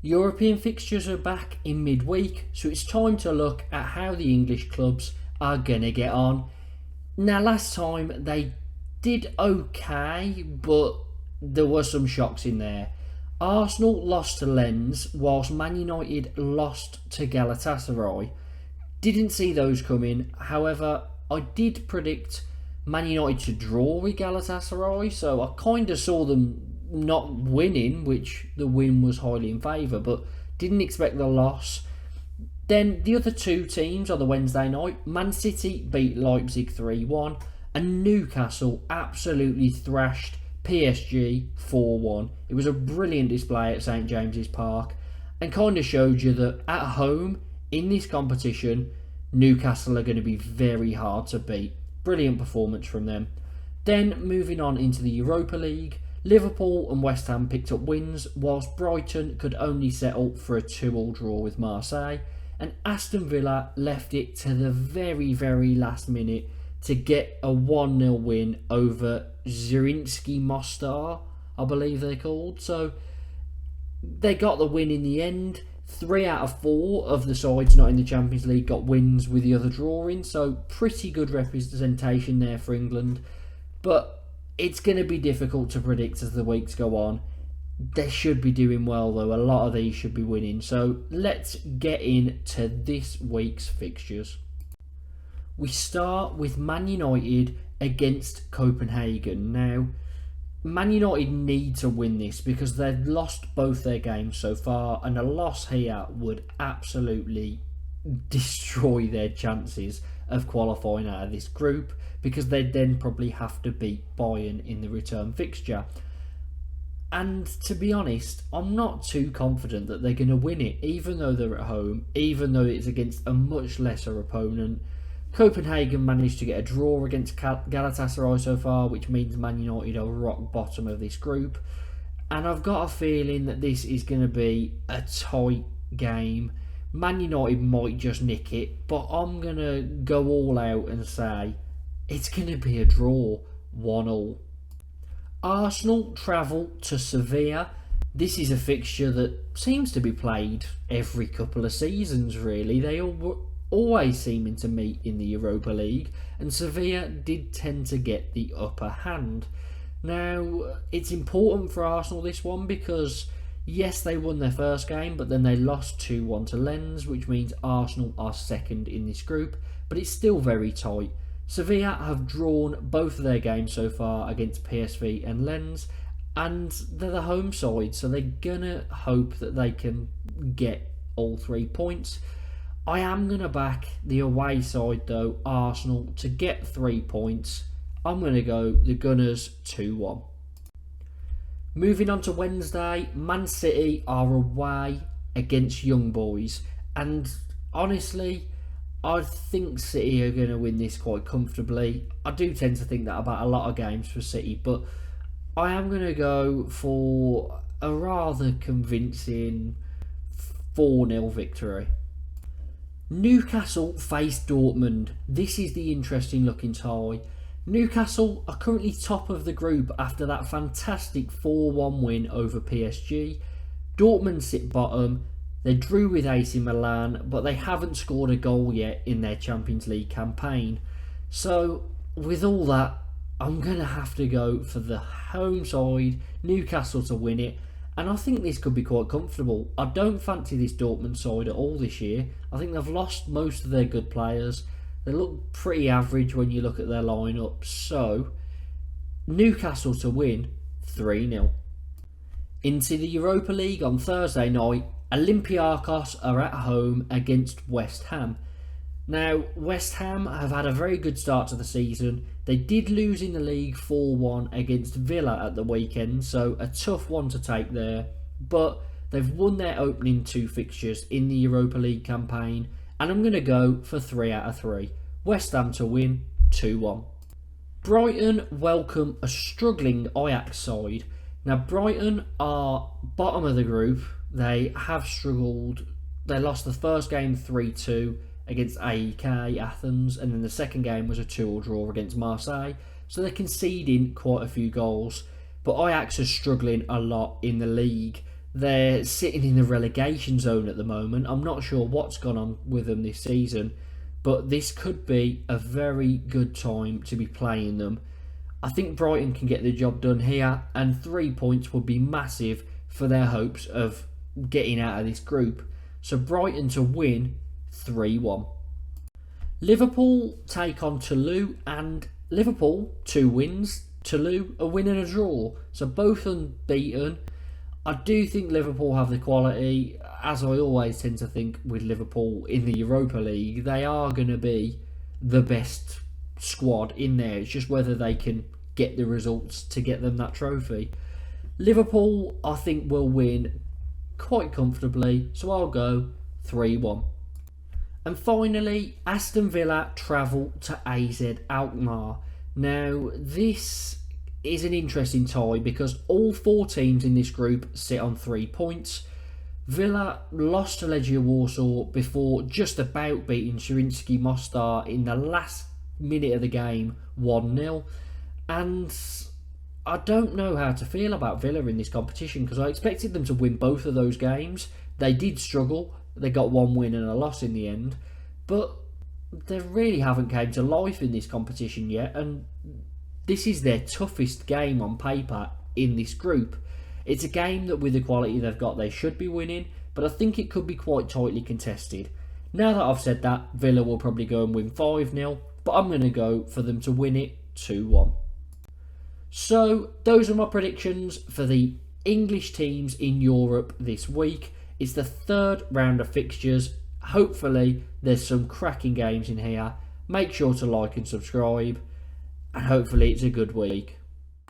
European fixtures are back in midweek, so it's time to look at how the English clubs are going to get on. Now, last time they did okay, but there were some shocks in there. Arsenal lost to Lens, whilst Man United lost to Galatasaray. Didn't see those coming. However, I did predict Man United to draw with Galatasaray, so I kind of saw them not winning, which the win was highly in favour, but didn't expect the loss. Then the other two teams on the Wednesday night, Man City beat Leipzig 3-1 and Newcastle absolutely thrashed PSG 4-1. It was a brilliant display at St James's Park and kind of showed you that at home in this competition, Newcastle are going to be very hard to beat. Brilliant performance from them. Then moving on into the Europa League, Liverpool and West Ham picked up wins, whilst Brighton could only settle for a 2-2 draw with Marseille, and Aston Villa left it to the very, very last minute to get a 1-0 win over Zrinjski Mostar, I believe they're called. So they got the win in the end. 3 out of 4 of the sides not in the Champions League got wins with the other drawing, so pretty good representation there for England. But it's going to be difficult to predict as the weeks go on. They should be doing well though. A lot of these should be winning. So let's get into this week's fixtures. We start with Man United against Copenhagen. Now, Man United need to win this because they've lost both their games so far, and a loss here would absolutely destroy their chances of qualifying out of this group, because they'd then probably have to beat Bayern in the return fixture. And to be honest, I'm not too confident that they're going to win it, even though they're at home, even though it's against a much lesser opponent. Copenhagen managed to get a draw against Galatasaray so far, which means Man United are rock bottom of this group. And I've got a feeling that this is going to be a tight game. Man United might just nick it, but I'm going to go all out and say it's going to be a draw, 1-1. Arsenal travel to Sevilla. This is a fixture that seems to be played every couple of seasons, really. They always seeming to meet in the Europa League, and Sevilla did tend to get the upper hand. Now, it's important for Arsenal this one because yes, they won their first game, but then they lost 2-1 to Lens, which means Arsenal are second in this group, but it's still very tight. Sevilla have drawn both of their games so far against PSV and Lens, and they're the home side, so they're gonna hope that they can get all 3 points. I am going to back the away side though, Arsenal, to get 3 points. I'm going to go the Gunners 2-1. Moving on to Wednesday, Man City are away against Young Boys. And honestly, I think City are going to win this quite comfortably. I do tend to think that about a lot of games for City, but I am going to go for a rather convincing 4-0 victory. Newcastle face Dortmund. This is the interesting looking tie. Newcastle are currently top of the group after that fantastic 4-1 win over PSG. Dortmund sit bottom. They drew with AC Milan, but they haven't scored a goal yet in their Champions League campaign. So with all that, I'm going to have to go for the home side, Newcastle, to win it. And I think this could be quite comfortable. I don't fancy this Dortmund side at all this year. I think they've lost most of their good players. They look pretty average when you look at their lineup. So, Newcastle to win 3-0. Into the Europa League on Thursday night, Olympiacos are at home against West Ham. Now, West Ham have had a very good start to the season. They did lose in the league 4-1 against Villa at the weekend, so a tough one to take there. But they've won their opening 2 fixtures in the Europa League campaign, and I'm going to go for 3 out of 3. West Ham to win 2-1. Brighton welcome a struggling Ajax side. Now, Brighton are bottom of the group. They have struggled. They lost the first game 3-2 against AEK Athens, and then the second game was a 2-2 draw against Marseille, so they're conceding quite a few goals. But Ajax are struggling a lot in the league. They're sitting in the relegation zone at the moment. I'm not sure what's gone on with them this season, but this could be a very good time to be playing them. I think Brighton can get the job done here, and 3 points would be massive for their hopes of getting out of this group. So Brighton to win 3-1. Liverpool take on Toulouse, and Liverpool 2 wins, Toulouse a win and a draw. So both unbeaten. I do think Liverpool have the quality, as I always tend to think with Liverpool in the Europa League. They are going to be the best squad in there. It's just whether they can get the results to get them that trophy. Liverpool, I think, will win quite comfortably, so I'll go 3-1. And finally, Aston Villa travel to AZ Alkmaar. Now, this is an interesting tie because all 4 teams in this group sit on 3 points. Villa lost to Legia Warsaw before just about beating Zrinjski Mostar in the last minute of the game 1-0. And I don't know how to feel about Villa in this competition because I expected them to win both of those games. They did struggle. They got 1 win and a loss in the end. But they really haven't came to life in this competition yet. And this is their toughest game on paper in this group. It's a game that with the quality they've got, they should be winning. But I think it could be quite tightly contested. Now that I've said that, Villa will probably go and win 5-0. But I'm going to go for them to win it 2-1. So, those are my predictions for the English teams in Europe this week. It's the 3rd round of fixtures. Hopefully, there's some cracking games in here. Make sure to like and subscribe. And hopefully, it's a good week.